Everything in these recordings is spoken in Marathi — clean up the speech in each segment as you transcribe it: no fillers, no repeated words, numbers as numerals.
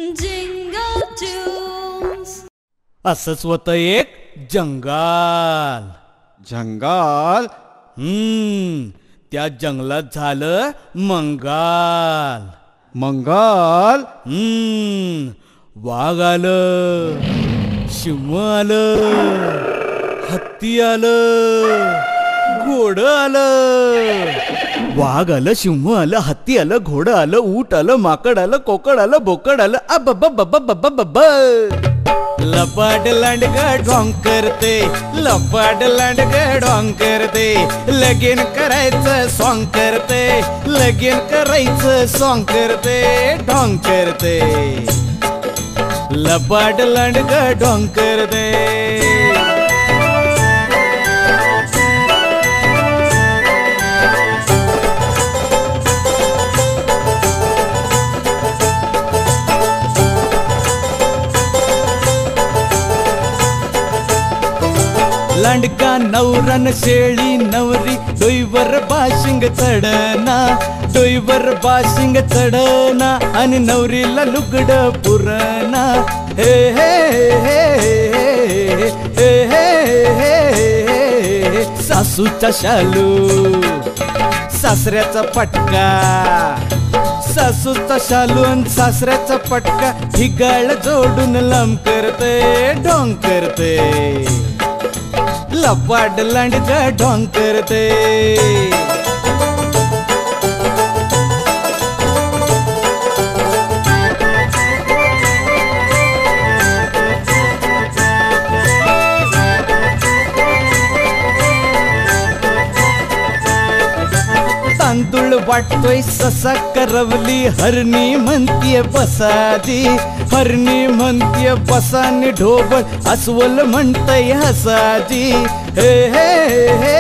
Jingle tunes. असंच होतं एक जंगल. जंगल. त्या जंगलात झालं मंगल. मंगल. वाघ आलं, सिंह आलं, हत्ती आलं, घोडं आलं. वाघ आलं, सिंह आलं, हत्ती आलं, घोडं आलं, ऊट आलं, माकड आलं, कोकड आलं, बोकड आलं. अब लपाट लांडग ढोंग करते, लपाट लांडग ढोंग करते. लगीन करायचं सॉंग करते, लगीन करायचं सॉंग करते, ढोंग करते. लपाट लांडग ढोंग करते. लांडका नवरन शेळी नवरी डोईवर बाशिंग चढना, डोईवर बाशिंग चढना आणि नवरीला लुगड पुरणा. हे हे हे हे हे हे हे. सासूचा शालू सासऱ्याचा पटका, सासूचा शालू आणि सासऱ्याचा पटका. हिगाळ जोडून लांब करते, ढोंग करते. लपाट लांडग ढोंग करते. तांदूळ वाटतोय ससा करवली, हरणी म्हणतीये बसाजी, हरणी म्हणतीये बसानी. ढोबळ अस्वल म्हणतय हसाजी. हे हे हे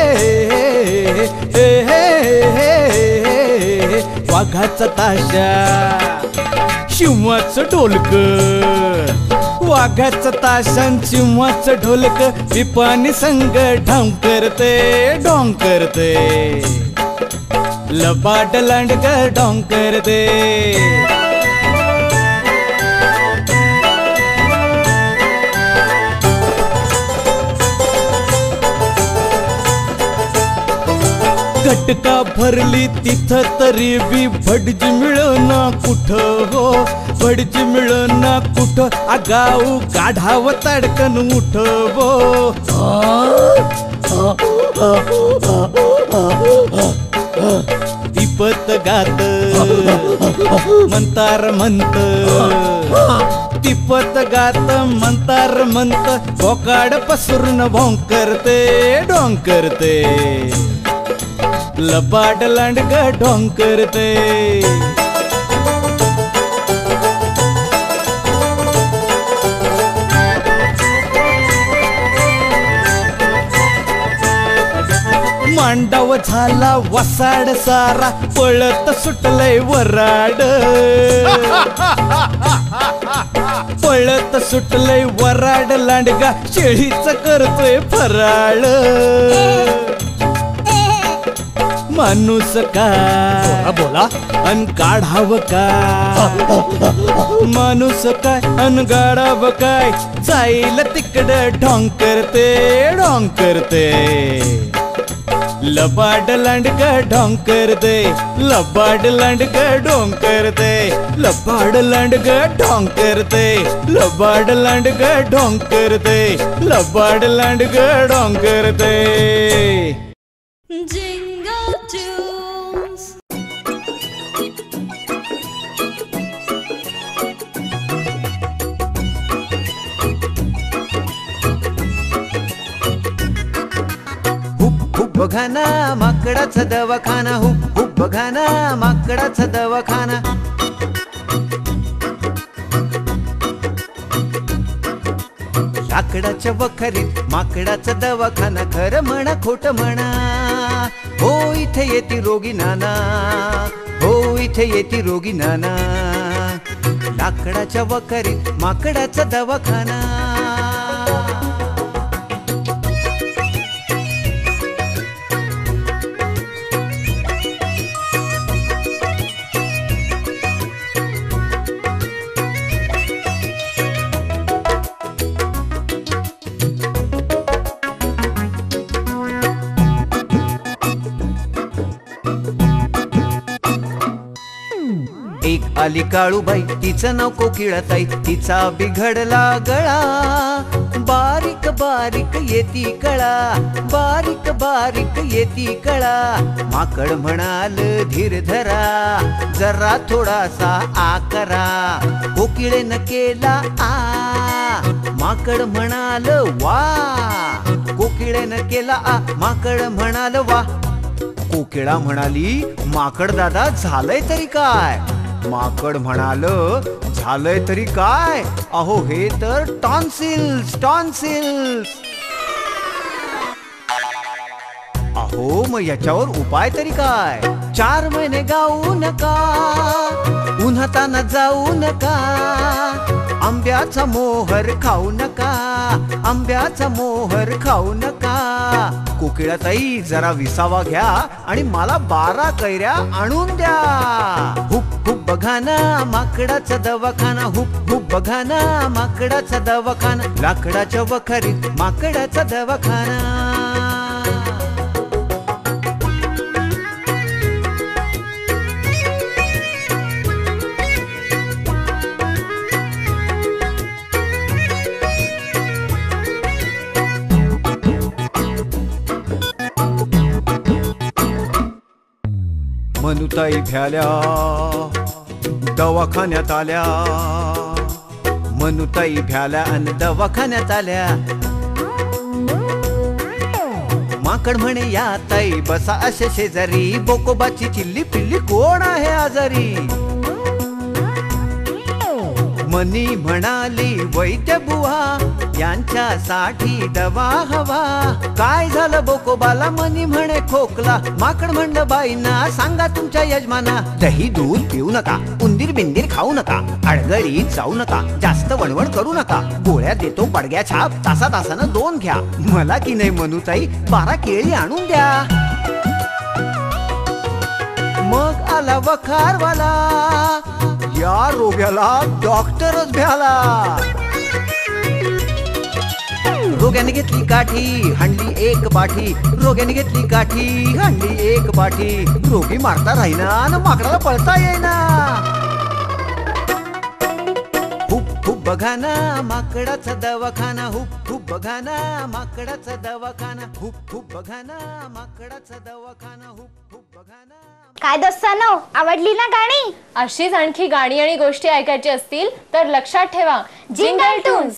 हे हे हे. वाघाचा ताशा, सिंहाचं ढोलक, वाघाचा ताशान सिंहाचं ढोलक. पिपानी संग ढोंग करते, ढोंग करते. लपाट लांडग ढोंग करते. घटका भरली तिथं तरी बी भटजी मिळना कुठं हो, भटजी मिळना कुठं. आगाऊ गाढाव ताडकन उठ हो. दीपत गात मंतार म्हणत, दीपत गात मंतार म्हणत. बोकाड पसरून भोंग करते, ढोंग करते. लपाट लांडग ढोंग करते. मांडव झाला वसाड सारा, पळत सुटलंय वराड. पळत सुटलंय वराड. लांडगा शेळीच करतोय फराळ. माणूस काय बोला अन काढाव काय, माणूस काय अन गाढाव काय. जाईल तिकडं ढोंग करते, ढोंग करते. लपाट लांडग ढोंग करते, लपाट लांडग ढोंग करते. लपाट लांडग ढोंग करते, लपाट लांडग ढोंग करते. लपाट लांडग ढोंग करते. Jingle tunes. बघाना माकडाचा दवाखाना, हुप हुप बघाना माकडाचा दवाखाना. लाकडाच्या वखरीत माकडाचा दवाखाना. खरं म्हणा खोट म्हणा, हो इथे येते रोगी नाना, हो इथे येते रोगी नाना. लाकडाच्या वखरीत माकडाचा दवाखाना. आली काळूबाई तिचं नाव कोकिळाताई, तिचा बिघडला गळा, बारीक बारीक येती कळा, बारीक बारीक येती कळा. माकड म्हणाल धीर धरा, जरा थोडासा आकरा, कोकिळेनं केला आ, माकड म्हणाल वा, कोकिळेनं केला आ, माकड म्हणाल वा. कोकिळा म्हणाली माकड दादा झालंय तरी काय, माकड म्हणाल झालंय तरी काय, अहो हे तर टॉन्सिल्स टॉन्सिल्स. अहो मग याच्यावर उपाय तरी काय, 4 महिने गाऊ नका, उन्हाताना जाऊ नका, आंब्याचा मोहर खाऊ नका, आंब्याचा मोहर खाऊ नका. कोकिळाताई जरा विसावा घ्या आणि मला 12 कैऱ्या आणून द्या. हुप हुप बघा ना माकडाचा दवाखाना, हुप हुप बघा ना माकडाचा दवाखाना, लाकडाच्या वखारीत माकडाचा दवाखाना. मनुताई भ्याल्या दवाखान्यात आल्या, मनुताई भ्याल्या आणि दवाखान्यात आल्या. माकड म्हणे या ताई बसा असे शेजारी, बोकोबाची चिल्ली पिल्ली कोण आहे आजारी. मनी म्हणाली वैद्य बुवा यांच्यासाठी दवा हवा, काय झालं बोकोबाला, मनी म्हणे खोकला. माकड म्हणलं बाईंना सांगा तुमच्या यजमाना, दही दूध पिऊ नका, उंदीर बिंदीर खाऊ नका, अडगळीत जाऊ नका, जास्त वणवण करू नका, गोळ्या देतो बडग्या छाप, तासा तासानं 2 घ्या. मला की नाही मनुताई 12 केळी आणून द्या. मग आला वखारवाला, या रोग्याला डॉक्टरच भ्याला. रोग्याने घेतली काठी हाणली 1 पाठी, रोग्याने घेतली काठी हाणली 1 पाठी. रोगी मारता राहिना आणि माकडाला पळता येईना. हुप हुप बघा ना माकडाचा दवाखाना, हुप हुप बघा ना माकडाचा दवाखाना, हुप हुप बघा ना माकडाचा दवाखाना, हुप हुप बघा ना. काय दोस्तांनो, आवडली ना गाणी? अशीच आणखी गाणी आणि गोष्टी ऐकायची असतील तर लक्षात ठेवा जिंगल टून्स.